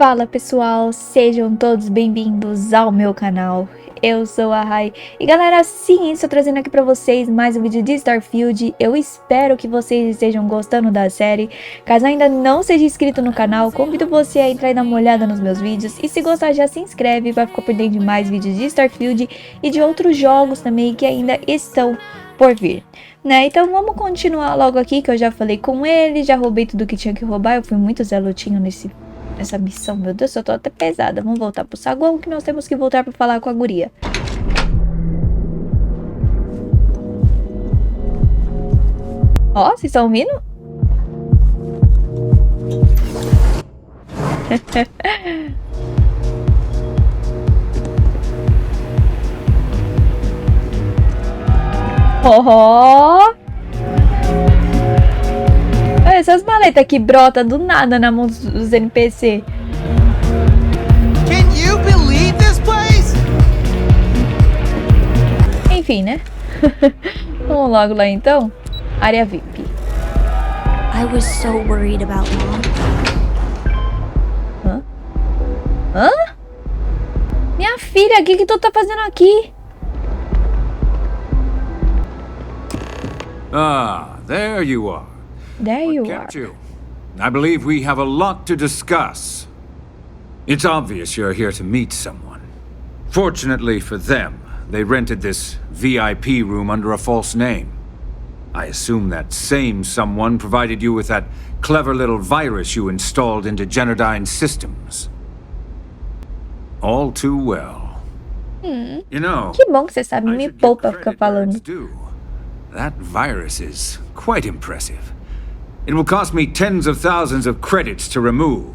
Fala pessoal, sejam todos bem-vindos ao meu canal. Eu sou a Rai e galera, sim, estou trazendo aqui pra vocês mais um vídeo de Starfield. Eu espero que vocês estejam gostando da série. Caso ainda não seja inscrito no canal, convido você a entrar e dar uma olhada nos meus vídeos. E se gostar, já se inscreve para ficar por dentro de mais vídeos de Starfield e de outros jogos também que ainda estão por vir, né? Então vamos continuar logo aqui, que eu já falei com ele, já roubei tudo que tinha que roubar. Eu fui muito Zé Lutinho nessa missão, meu Deus, eu tô até pesada. Vamos voltar pro saguão, que nós temos que voltar pra falar com a guria. Ó, vocês estão ouvindo? Oh! Olha essas maletas que brota do nada na mão dos NPC. Can you believe this place? Enfim, né? Vamos logo lá então. Área VIP. I was so worried about Mom. Hã? Hã? Minha filha, o que tu tá fazendo aqui? Ah, there you are. There What you kept are. you? I believe we have a lot to discuss. It's obvious you're here to meet someone. Fortunately for them, they rented this VIP room under a false name. I assume that same someone provided you with that clever little virus you installed into Generdyne's systems. All too well. You know, Que bom que você sabe, I me should give poupa ficar credit where it's falando. due. That virus is quite impressive. It will cost me tens of thousands of credits to remove.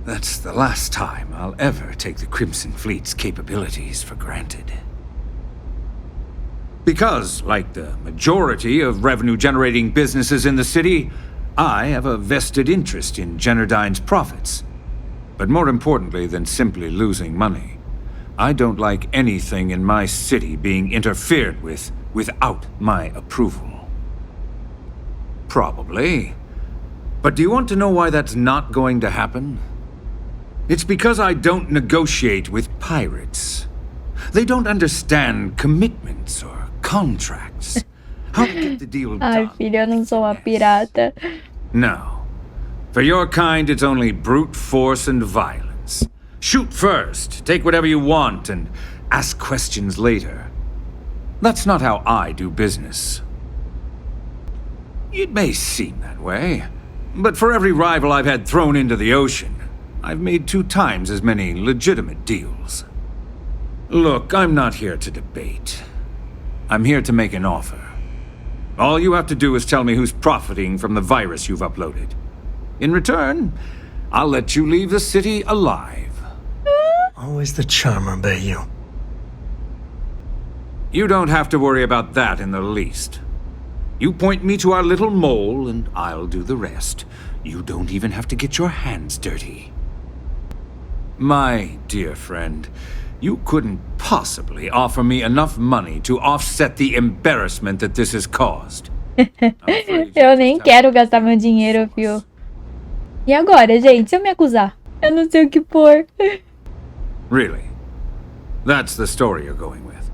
That's the last time I'll ever take the Crimson Fleet's capabilities for granted. Because, like the majority of revenue-generating businesses in the city, I have a vested interest in Generdyne's profits. But more importantly than simply losing money, I don't like anything in my city being interfered with without my approval. Probably. But do you want to know why that's not going to happen? It's because I don't negotiate with pirates. They don't understand commitments or contracts. How to get the deal Ai, done. filha, eu não sou uma pirata. No. For your kind, it's only brute force and violence. Shoot first, take whatever you want, and ask questions later. That's not how I do business. It may seem that way, but for every rival I've had thrown into the ocean, I've made 2 times as many legitimate deals. Look, I'm not here to debate. I'm here to make an offer. All you have to do is tell me who's profiting from the virus you've uploaded. In return, I'll let you leave the city alive. Always the charmer, Bayou. You don't have to worry about that in the least. You point me to our little mole, and I'll do the rest. You don't even have to get your hands dirty. My dear friend, you couldn't possibly offer me enough money to offset the embarrassment that this has caused. Eu nem quero gastar meu dinheiro, fio. E agora, gente, se eu me acusar? Eu não sei o que pôr. Really? That's the story you're going with.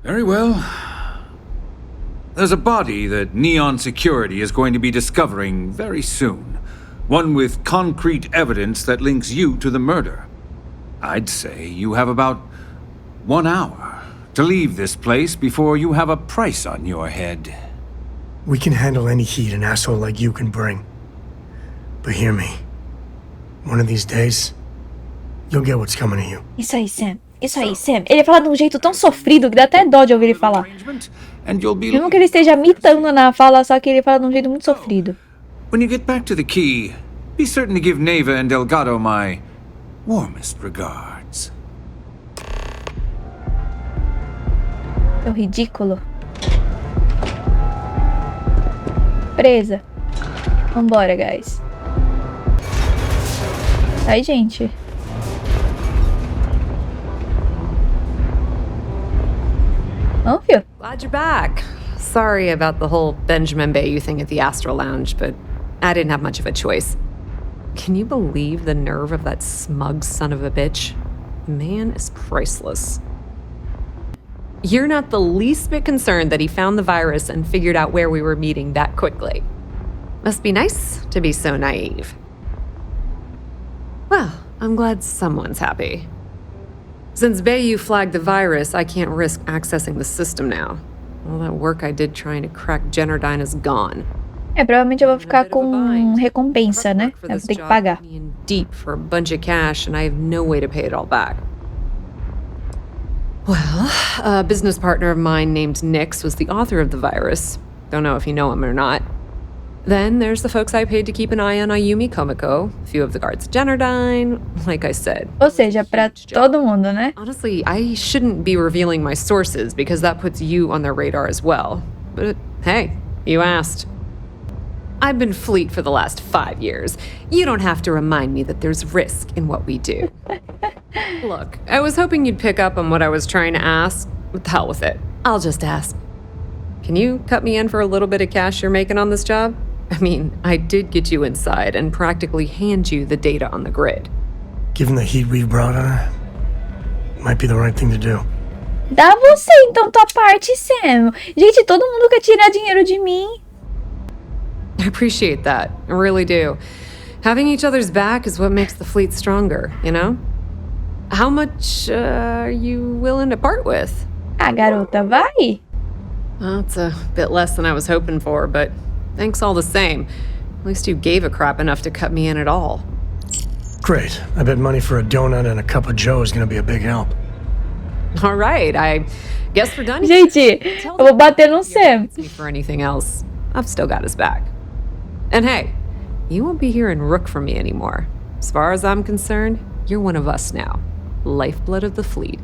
Very well. There's a body that Neon Security is going to be discovering very soon. One with concrete evidence that links you to the murder. I'd say you have about 1 hour to leave this place before you have a price on your head. We can handle any heat an asshole like you can bring. But hear me. One of these days, you'll get what's coming to you. Isso aí, Sam. Isso aí, Sam. Ele fala de um jeito tão sofrido que dá até dó de ouvir ele falar. And you'll be Mesmo que ele esteja imitando na fala, só que ele fala de um jeito muito sofrido. When you get back to the key, be certain to give Neva and Delgado my warmest regards. É ridículo. Presa. Vambora, guys. Ai, gente. Oh, phew. Glad you're back. Sorry about the whole Benjamin Bayou thing at the Astro Lounge, but I didn't have much of a choice. Can you believe the nerve of that smug son of a bitch? The man is priceless. You're not the least bit concerned that he found the virus and figured out where we were meeting that quickly. Must be nice to be so naive. Well, I'm glad someone's happy. Since Bayou flagged the virus, I can't risk accessing the system now. All that work I did trying to crack Generdyne is gone. Provavelmente eu vou ficar com recompensa, né? Eu vou ter que pagar. In deep for a bunch of cash, and I have no way to pay it all back. Well, a business partner of mine named Nyx was the author of the virus. Don't know if you know him or not. Then there's the folks I paid to keep an eye on Ayumi Komiko, a few of the guards at Generdyne, like I said. Ou seja, pra todo mundo, né? Honestly, I shouldn't be revealing my sources because that puts you on their radar as well. But hey, you asked. I've been fleet for the last 5 years. You don't have to remind me that there's risk in what we do. Look, I was hoping you'd pick up on what I was trying to ask. What the hell with it? I'll just ask. Can you cut me in for a little bit of cash you're making on this job? I mean, I did get you inside and practically hand you the data on the grid. Given the heat we've brought on her, it might be the right thing to do. Dá você então tua parte, Sam. Gente, todo mundo quer tirar dinheiro de mim. I appreciate that. I really do. Having each other's back is what makes the fleet stronger, you know? How much are you willing to part with? Ah, garota, vai. Well, it's a bit less than I was hoping for, but thanks all the same. At least you gave a crap enough to cut me in at all. Great. I bet money for a donut and a cup of joe is gonna be a big help. All right, I guess we're done. Gente, eu vou bater no Sam. Me for anything else, I've still got his back. And hey, you won't be hearing Rook from me anymore. As far as I'm concerned, you're one of us now. Lifeblood of the fleet.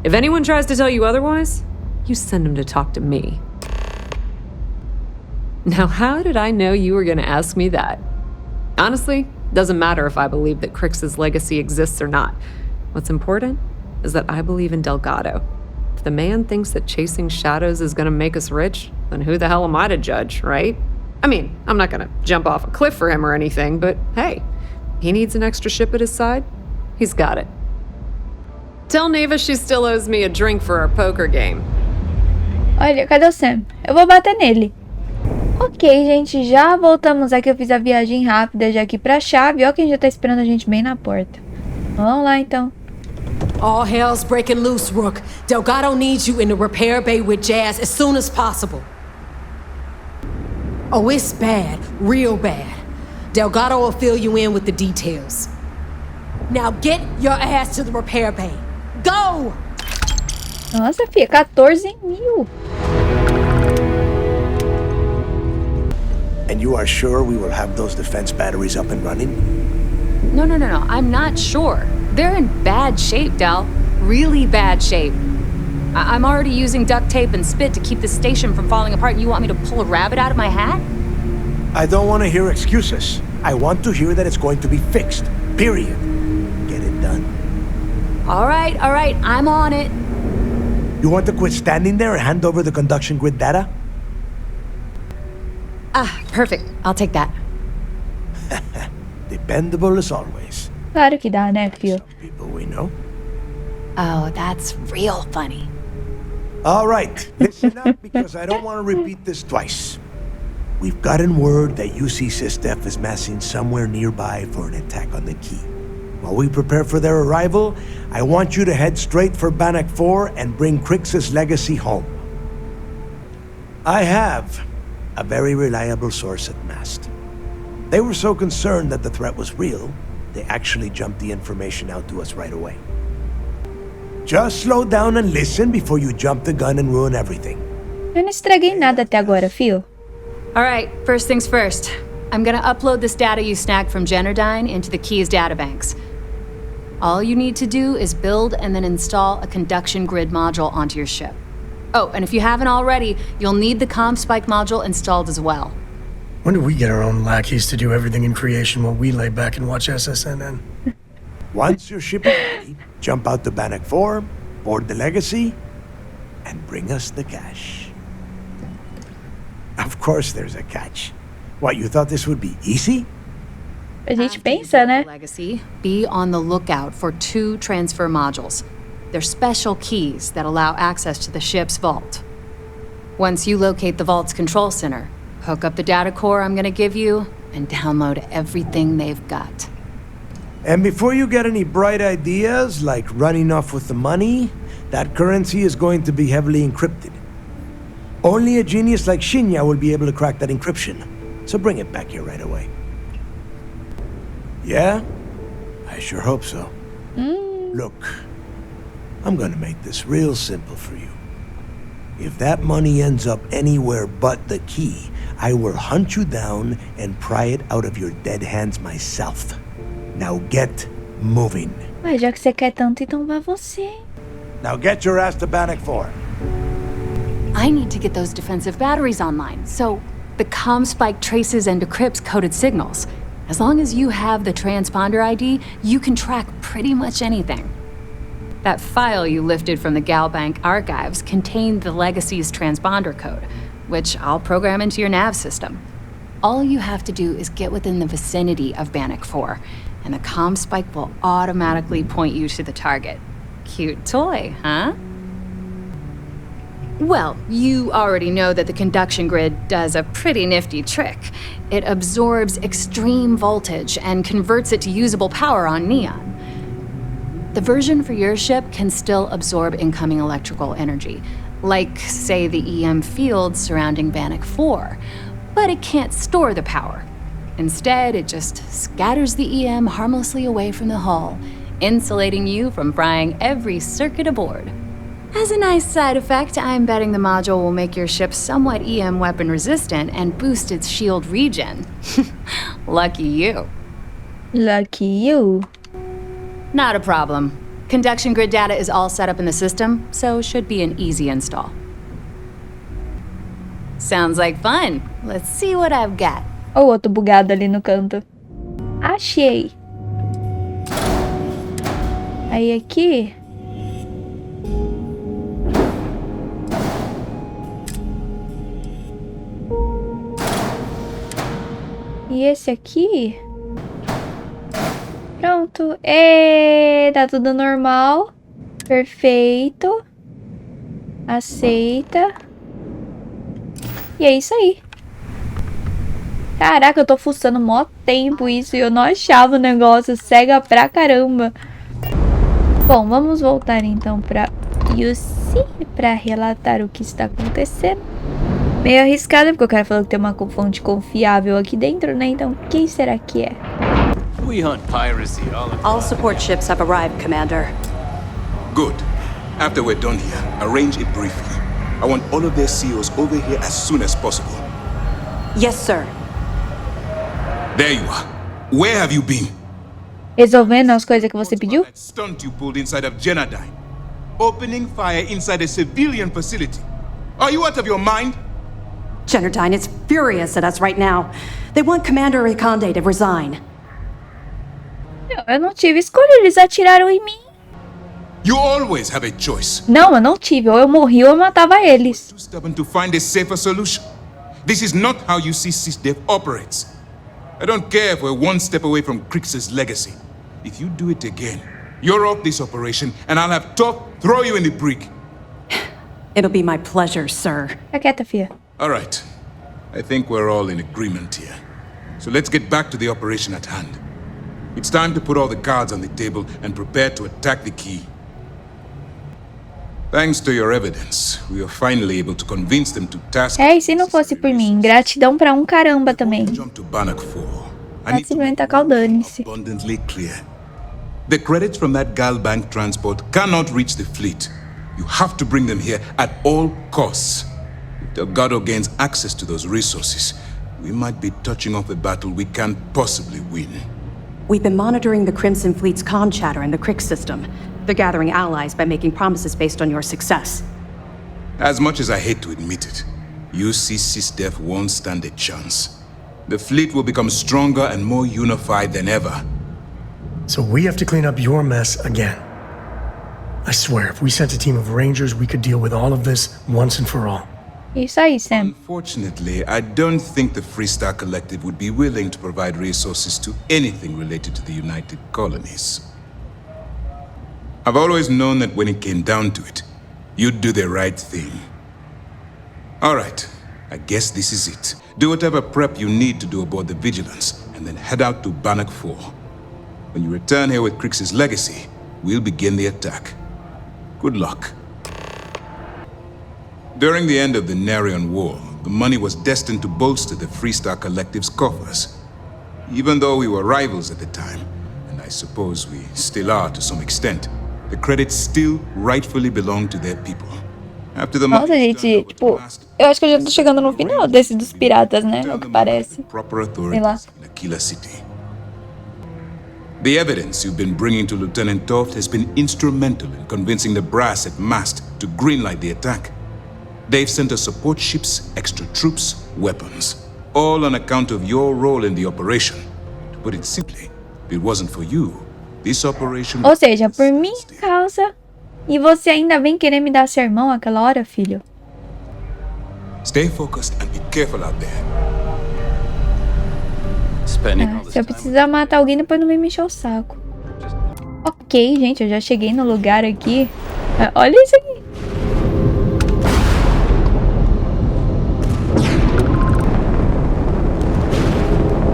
If anyone tries to tell you otherwise, you send them to talk to me. Now, how did I know you were going to ask me that? Honestly, doesn't matter if I believe that Kryx's legacy exists or not. What's important is that I believe in Delgado. If the man thinks that chasing shadows is going to make us rich, then who the hell am I to judge, right? I mean, I'm not going to jump off a cliff for him or anything, but hey, he needs an extra ship at his side. He's got it. Tell Neva she still owes me a drink for our poker game. Olha, cadê o Sam? Eu vou bater nele. Ok, gente, já voltamos aqui. Eu fiz a viagem rápida já aqui pra chave. Ó, quem já tá esperando a gente bem na porta. Vamos lá, então. All hell's breaking loose, Rook. Delgado needs you in the repair bay with Jazz as soon as possible. Oh, it's bad. Real bad. Delgado will fill you in with the details. Now get your ass to the repair bay. Go! Nossa, filha, 14.000. And you are sure we will have those defense batteries up and running? No. I'm not sure. They're in bad shape, Del. Really bad shape. I'm already using duct tape and spit to keep the station from falling apart, and you want me to pull a rabbit out of my hat? I don't want to hear excuses. I want to hear that it's going to be fixed. Period. Get it done. All right, I'm on it. You want to quit standing there and hand over the conduction grid data? Ah, perfect. I'll take that. Dependable as always. Claro que dá, né, filho? Some people we know. Oh, that's real funny. All right, listen up because I don't want to repeat this twice. We've gotten word that UC SysDef is massing somewhere nearby for an attack on the key. While we prepare for their arrival, I want you to head straight for Bannock 4 and bring Kryx's legacy home. I have a very reliable source at Mast. They were so concerned that the threat was real, they actually jumped the information out to us right away. Just slow down and listen before you jump the gun and ruin everything. Eu não estraguei nada até agora, filho. All right, first things first. I'm gonna upload this data you snagged from Generdyne into the Key's databanks. All you need to do is build and then install a conduction grid module onto your ship. Oh, and if you haven't already, you'll need the comm spike module installed as well. When do we get our own lackeys to do everything in creation while we lay back and watch SSNN? Once your ship is ready, jump out to Bannock 4, board the legacy, and bring us the cash. Of course there's a catch. What, you thought this would be easy? A gente pensa, né? Legacy, be on the lookout for 2 transfer modules. They're special keys that allow access to the ship's vault. Once you locate the vault's control center, hook up the data core I'm gonna give you, and download everything they've got. And before you get any bright ideas, like running off with the money, that currency is going to be heavily encrypted. Only a genius like Shinya will be able to crack that encryption. So bring it back here right away. Yeah? I sure hope so. Look, I'm gonna make this real simple for you. If that money ends up anywhere but the key, I will hunt you down and pry it out of your dead hands myself. Now get moving. Ué, já que você quer tanto, então vai você. Now get your ass to Bannock 4. I need to get those defensive batteries online, so the comm spike traces and decrypts coded signals. As long as you have the transponder ID, you can track pretty much anything. That file you lifted from the Galbank archives contained the Legacy's transponder code, which I'll program into your nav system. All you have to do is get within the vicinity of Bannock 4, and the comm spike will automatically point you to the target. Cute toy, huh? Well, you already know that the conduction grid does a pretty nifty trick. It absorbs extreme voltage and converts it to usable power on neon. The version for your ship can still absorb incoming electrical energy, like, say, the EM field surrounding Bannock 4, but it can't store the power. Instead, it just scatters the EM harmlessly away from the hull, insulating you from frying every circuit aboard. As a nice side effect, I'm betting the module will make your ship somewhat EM weapon resistant and boost its shield regen. Lucky you. Lucky you. Not a problem. Conduction grid data is all set up in the system, so should be an easy install. Sounds like fun. Let's see what I've got. Ó, o outro bugado ali no canto. Achei. Aí aqui. E esse aqui? Pronto. Tá tudo normal. Perfeito. Aceita. E é isso aí. Caraca, eu tô fuçando mó tempo isso e eu não achava o negócio. Cega pra caramba. Bom, vamos voltar então pra UC pra relatar o que está acontecendo. Meio arriscado, porque o cara falou que tem uma fonte confiável aqui dentro, né? Então, quem será que é? We hunt piracy all All support ships have arrived, Commander. Good. After we're done here, arrange it briefly. I want all of their CEOs over here as soon as possible. Yes, sir. There you are. Where have you been? Resolvendo as coisas que você pediu? That stunt you pulled inside of Genadine. Opening fire inside a civilian facility. Are you out of your mind? Generdyne is furious at us right now. They want Commander Rikonde to resign. Eu não tive escolha, eles atiraram em mim. You always have a choice. Não, eu não tive. Ou eu morri ou eu matava eles. Too stubborn to find a safer solution. This is not how you see SysDev operates. I don't care if we're one step away from KRYX's legacy. If you do it again, you're off this operation and I'll have Top throw you in the brig. It'll be my pleasure, sir. Fica quieta, filha. All right. I think we're all in agreement here. So let's get back to the operation at hand. It's time to put all the cards on the table and prepare to attack the key. Thanks to your evidence, we were finally able to convince them to task. E se não fosse por mim, gratidão pra um caramba também. Jump to Bannock 4. Pode simplesmente tacar o dane-se. Abundantly clear. The credits from that Galbank transport cannot reach the fleet. You have to bring them here at all costs. If Delgado gains access to those resources, we might be touching off a battle we can't possibly win. We've been monitoring the Crimson Fleet's comm chatter in the KRYX system. They're gathering allies by making promises based on your success. As much as I hate to admit it, UC SysDev won't stand a chance. The fleet will become stronger and more unified than ever. So we have to clean up your mess again. I swear, if we sent a team of Rangers, we could deal with all of this once and for all. Isso aí, Sam. Unfortunately, I don't think the Freestar Collective would be willing to provide resources to anything related to the United Colonies. I've always known that when it came down to it, you'd do the right thing. All right, I guess this is it. Do whatever prep you need to do aboard the Vigilance, and then head out to Bannock 4. When you return here with Kryx's legacy, we'll begin the attack. Good luck. During the end of the Narion War, the money was destined to bolster the Freestar Collective's coffers. Even though we were rivals at the time, and I suppose we still are to some extent, the credits still rightfully belong to their people. After the Nossa, gente, tipo, eu acho que eu já tô chegando no final desse dos piratas, né? É o que parece. Sei lá. The evidence you've been bringing to Lieutenant Toft has been instrumental in convincing the brass at Mast to greenlight the attack. They've sent us support ships, extra troops, weapons, all on account of your role in the operation. To put it simply, if it wasn't for you, this operation... Ou seja, por minha causa, e você ainda vem querer me dar sermão aquela hora, filho? Stay focused and be careful out there. Se eu precisar matar alguém, depois não vem me encher o saco. Ok, gente, eu já cheguei no lugar aqui. Olha isso aqui.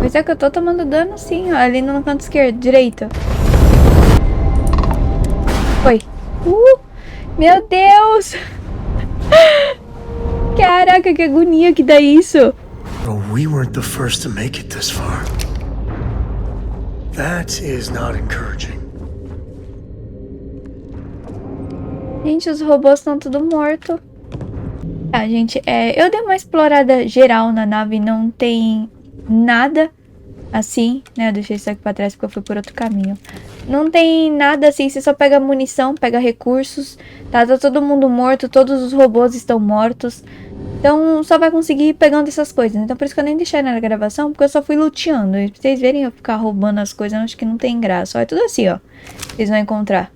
Pois é que eu tô tomando dano sim, ó, ali no canto esquerdo, direito. Foi. Meu Deus! Caraca, que agonia que dá isso. Well, we weren't the first to make it this far. That is not encouraging. Gente, os robôs estão tudo mortos. Tá, gente, eu dei uma explorada geral na nave, não tem nada assim, né? Eu deixei isso aqui pra trás porque eu fui por outro caminho. Não tem nada assim, você só pega munição, pega recursos, tá todo mundo morto, todos os robôs estão mortos. Então só vai conseguir ir pegando essas coisas. Então por isso que eu nem deixei na gravação, porque eu só fui luteando. E pra vocês verem eu ficar roubando as coisas, eu acho que não tem graça. Ó, é tudo assim, ó. Vocês vão encontrar.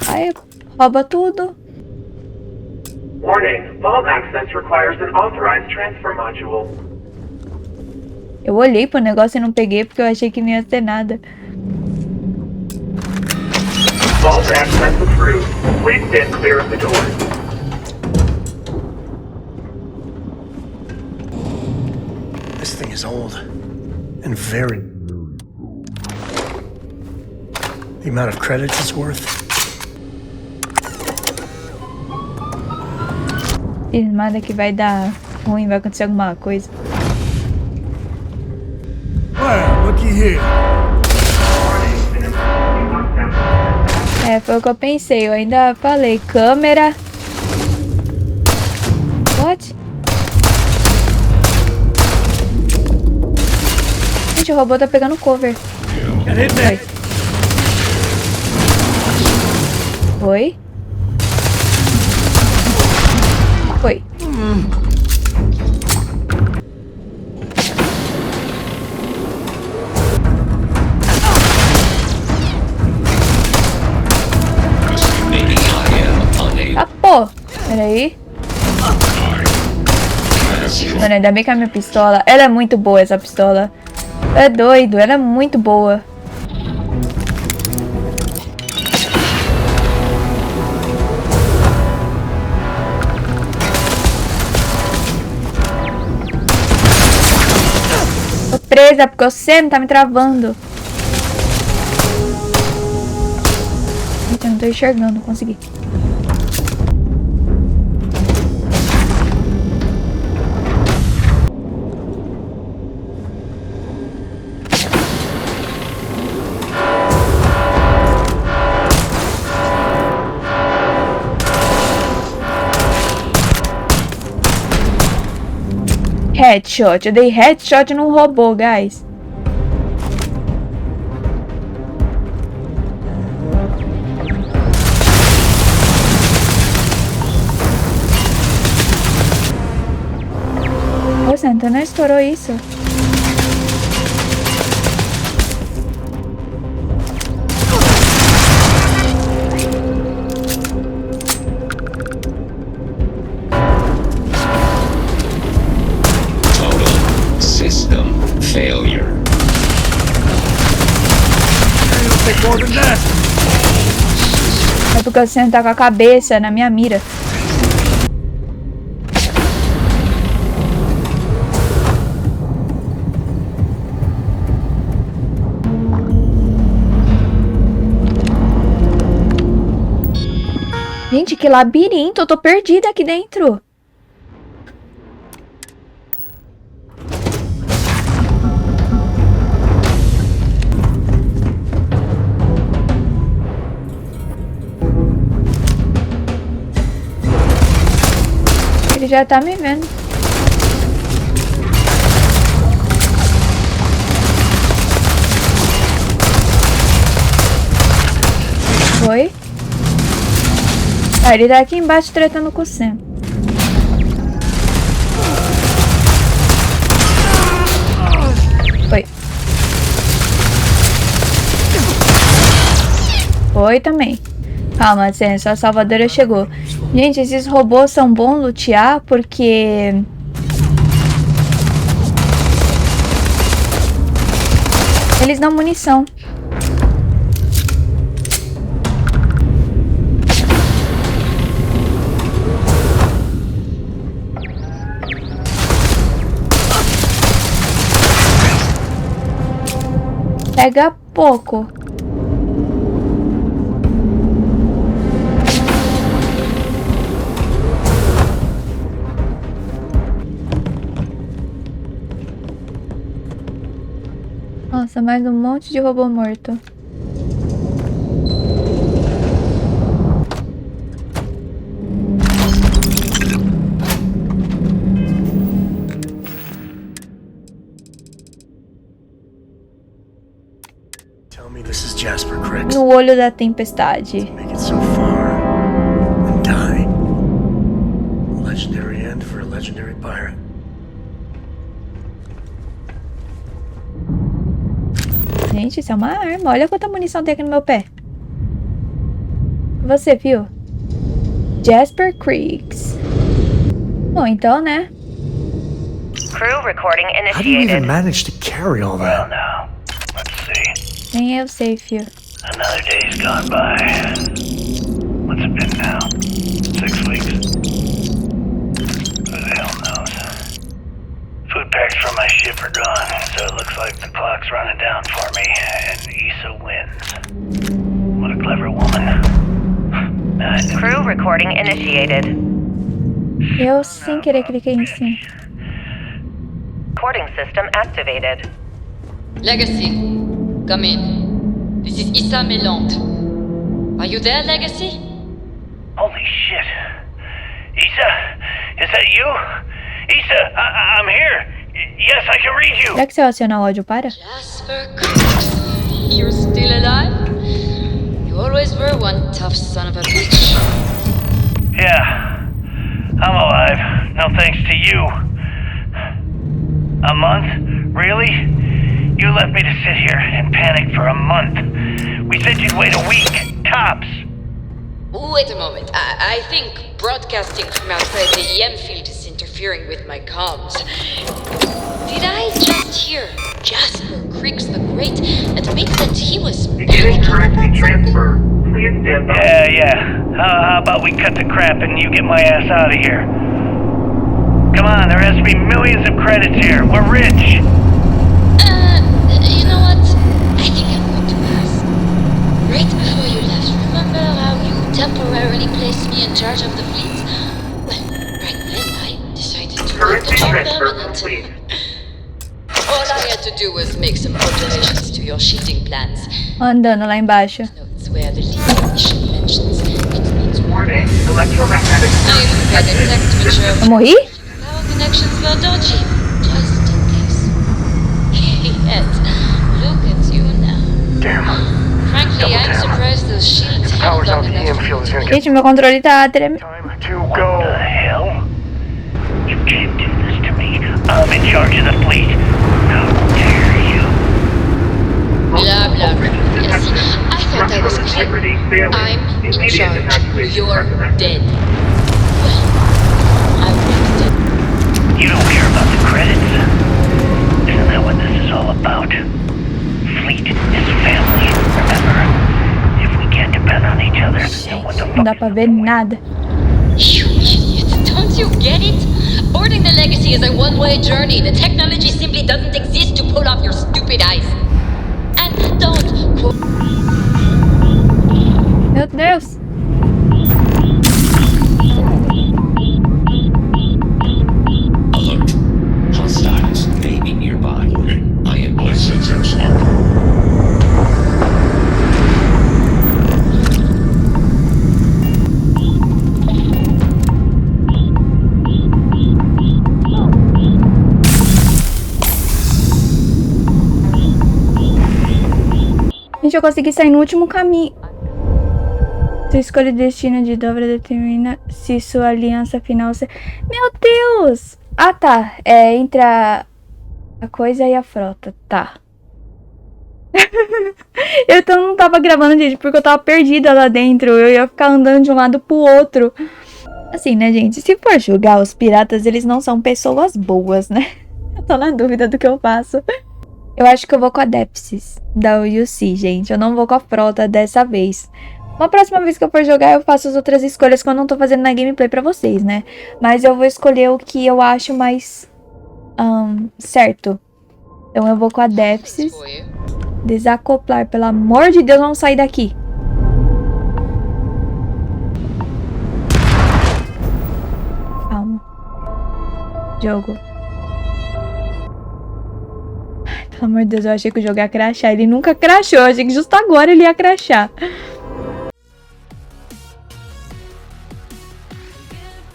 Aí rouba tudo. Warning, vault access requires an authorized transfer module. Eu olhei pro negócio e não peguei porque eu achei que não ia ter nada. Vault access approved. Please stand clear of the door. This thing is old and very. The amount of credits it's worth. Nada que vai dar ruim, vai acontecer alguma coisa. Well, looky here. Foi o que eu pensei. Eu ainda falei, câmera. What? Gente, o robô tá pegando cover. Foi. Foi. Ah, pô! Peraí. Mano, ainda bem que a minha pistola... Ela é muito boa, essa pistola. É doido, ela é muito boa. Tô presa porque o Sam tá me travando. Eita, eu não tô enxergando, não consegui. Headshot, eu dei headshot num robô, guys. Ô, Santa, não estourou isso? É porque eu sentar com a cabeça na minha mira. Gente, que labirinto! Eu tô perdida aqui dentro. Ele já tá me vendo. Foi? Ah, ele tá aqui embaixo tretando com o Sam. Foi. Foi também. Calma, Sam, sua salvadora chegou. Gente, esses robôs são bons lutear porque... eles dão munição. Pega pouco. Nossa, mais um monte de robô morto. Tell me this is Jasper KRYX. No olho da tempestade. Make it so far and die. Legendary end for a legendary pirate. Gente, isso é uma arma. Olha quanta munição tem aqui no meu pé. Você viu? Jasper KRYX. Bom, então, né? Crew recording How do you even initiated. manage to carry all that? Now, let's see. Nem eu sei, fio. Another day's gone by. What's it been now? 6 weeks? Who the hell knows? Food packs from my ship are gone, so it looks like the clock's running down for me, and Issa wins. What a clever woman. Crew recording initiated. Eu, sem querer, cliquei em sim. Recording system activated. Legacy, come in. This is Issa Melant. Are you there, Legacy? Holy shit. Issa, is that you? Issa, I'm here. Yes, I can read you. Será que se eu acionar o áudio para? Jasper KRYX, you're still alive? You always were one tough son of a bitch. Yeah, I'm alive. No thanks to you. A month? Really? You left me to sit here and panic for a month. We said you'd wait a week, tops. Wait a moment. I think broadcasting from outside the EM field is interfering with my comms. Did I just hear Jasper KRYX the Great admit that he was Beginning currency transfer. Please stand by. Yeah. How about we cut the crap and you get my ass out of here? Come on, there has to be millions of credits here. We're rich. You know what? I think I'm going to pass. Right before you left, remember how you temporarily placed me in charge of the fleet? Well, right then I decided to make Currency the job transfer permanent. complete. All I had to do was make some alterations to your shifting plans. Andando lá embaixo. Notes where the lead mission mentions it needs Warning, electromagnetic. I even got a text which Eu morri? power connections were dodgy, just in case. Yet, look at you now. Damn. Frankly, I'm surprised those shields held Powers long out the enough EM field is gonna get Gente, meu controle tá tremendo. time to What go. the hell? You can't do this to me. I'm in charge of the fleet. How dare you? Blah, blah, blah. Yes, I thought I was clear. I'm in charge. You're dead. Well, I'm not dead. You don't care about the credits. Isn't that what this is all about? Fleet is family, remember? Não dá pra ver nada. You idiot, don't you get it? Boarding the Legacy is a one-way journey. The technology simply doesn't exist to pull off your stupid eyes. And don't... Meu Deus. Alert. Hostiles may be nearby. I am my sensors are. Gente, eu consegui sair no último caminho. Sua escolha de destino de dobra determina se sua aliança final... Meu Deus! Ah, tá. É entre a coisa e a frota. Tá. Eu então não tava gravando, gente, porque eu tava perdida lá dentro. Eu ia ficar andando de um lado pro outro. Assim, né, gente? Se for julgar, os piratas, eles não são pessoas boas, né? Eu tô na dúvida do que eu faço. Eu acho que eu vou com a Depsis da UC, gente. Eu não vou com a frota dessa vez. Uma próxima vez que eu for jogar, eu faço as outras escolhas que eu não tô fazendo na gameplay pra vocês, né? Mas eu vou escolher o que eu acho mais certo. Então eu vou com a Depsis. Desacoplar, pelo amor de Deus, vamos sair daqui. Calma. Jogo. Pelo amor de Deus, eu achei que o jogo ia crashar. Ele nunca crashou, eu achei que justo agora ele ia crashar.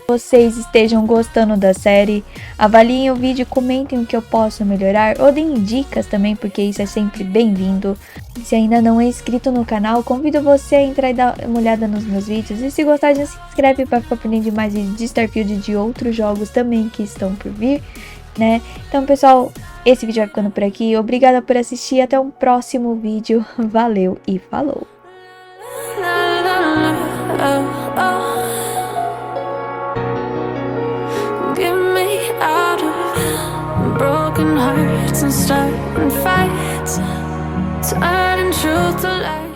Vocês estejam gostando da série, avaliem o vídeo, comentem o que eu posso melhorar ou deem dicas também, porque isso é sempre bem-vindo. Se ainda não é inscrito no canal, convido você a entrar e dar uma olhada nos meus vídeos. E se gostar, já se inscreve para ficar por dentro de mais vídeos de Starfield e de outros jogos também que estão por vir, né? Então, pessoal, esse vídeo vai ficando por aqui. Obrigada por assistir, até um próximo vídeo. Valeu e falou! Broken hearts and starting fights, turning truth to lies.